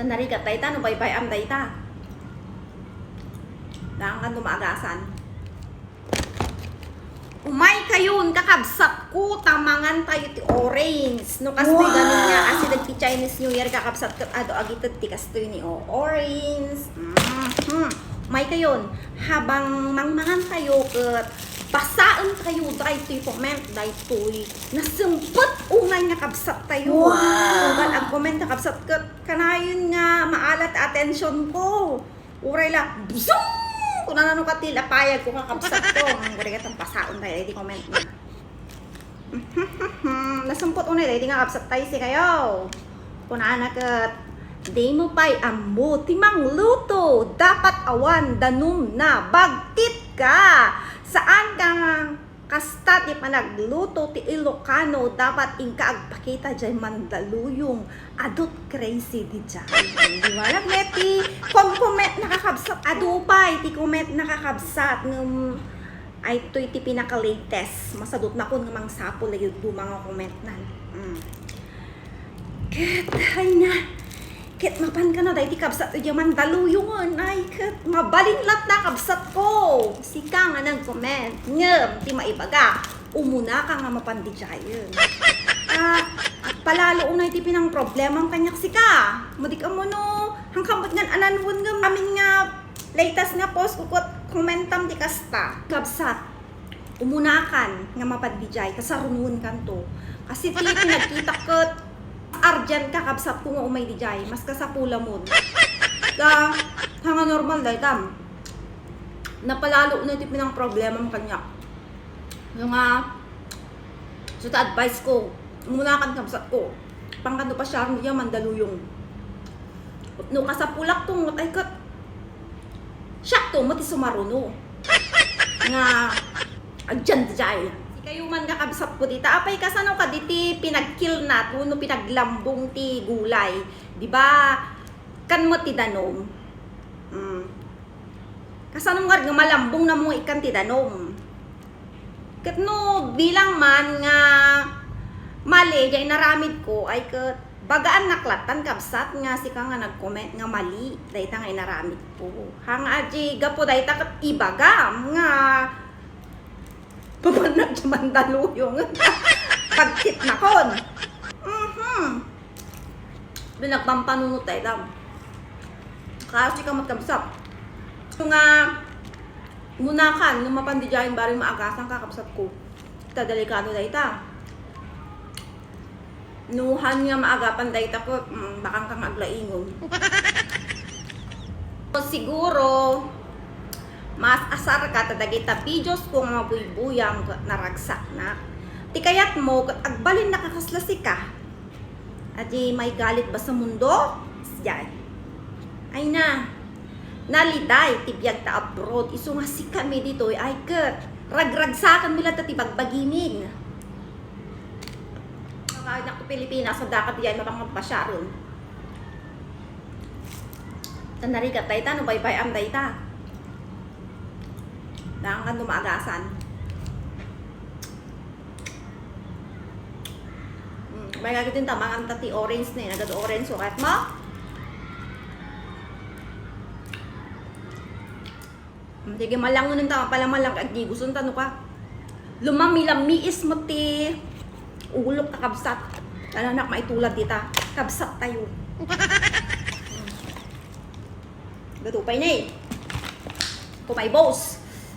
Tanarigat dayta no baybay am dayta. Dangan dumagasan. Umay kayon kakabsat ko tamangan tayo ti orange. No kastoy wow. Ganun nga asidag ti Chinese New Year kakabsat kat ado agitad ti kastoy ni orange. Umay kayon habang mangmangan tayo kat basaan kayo dahil ito'y comment dahil ito'y nasumpot unay nga kabsat tayo. Wow. Kung ang comment na kabsat kat kanayon nga maalat atensyon ko. Uray la, zoom! Kung nanano ka tila payag ko kakabsat ko. Ang guri katang pasaon tayo, di comment na. Nasumpot unay dahil nga kabsat tayo si kayo. Kung naanak at di mo pa'y amo timang luto. Dapat awan danum na bagtit ka. Saan ka kasta ti panagluto ti Ilocano dapat ingka agpakita dyan Mandaluyong adot crazy di dyan. Di ba? Nagmeti comment nakakabsat adupay ti comment nakakabsat ng ay to'y ti pinaka-latest masadot na kun nga mang sapo lagi do mga comment na. Katay na ket mapan ka na dahil ti kabsat ti Mandaluyong ay ket mabalinlat na kabsat ko sika nga nag-comment ngem ti maibaga umuna ka nga mapan di jayon palalo unay ti pinang problema ang kanyak sika madik mo no hangkamot ngan ananwon ngem amin nga latest nga post ukot komentam ti kasta kabsat umunakan nga mapan di jay kasarunun kanto kasi ti pinagkita ket arjan ka kabsat ko nga umay di jay mas kasapula mo da hanga normal day tam napalalo na tipin ang problema mo kanya yung so ta advice ko muna kan kabsat ko pangkando pa siya niya Mandaluyong no kasapulak tong ay kat siya to mo ti sumaruno nga arjan di jay kayo man nga kabsat po dita. Apay kasano ka diti pinagkill na no pinaglambong ti gulay. Di ba? Kan mo ti danom. Kasano nga malambong na mo ikan ti danom. Ket no bilang man nga mali jay naramid ko ay ket bagaan naklatan kabsat nga sika nga nag-comment nga mali dayta nga inaramid ko. Hanga aji gapo dayta ket ibagam nga papanag sa Mandaluyong. Pagkit na kon. Binagpampanunot tayo lang. Kasi ka matkabsap. So nga, munakan, nung mapandidyahin baring maagasan kakabsap ko. Ita delikado na ita. Nuhan nga maagapan da ita ko, bakang kang aglaingon. Siguro, mas asar ka tadagita videos ko nga mabuybuyang naragsak na. Ti kayat mo agbalin nakakaslasik ka. Adi may galit ba sa mundo? Siyay. Ay na. Naliday ti biag ta abroad isu nga si kami dito ay ket ragragsakan nila ta ti bagbagiming. Kahit na Pilipinas sa dakat diyan mapangpasyaron. Tanarigat dayta no baybay am dayta. Dangan dumagasan. May gagatin tamang ang tati orange na yun. Agad orange sukat mo. Sige malangon ng tama pala malang agi. Gusto nang tanong ka. Lumami-lamiis mo ti ulok na kabsat. Lalanak maitulad dita. Kabsat tayo. Gatupay na eh. Kumay boss.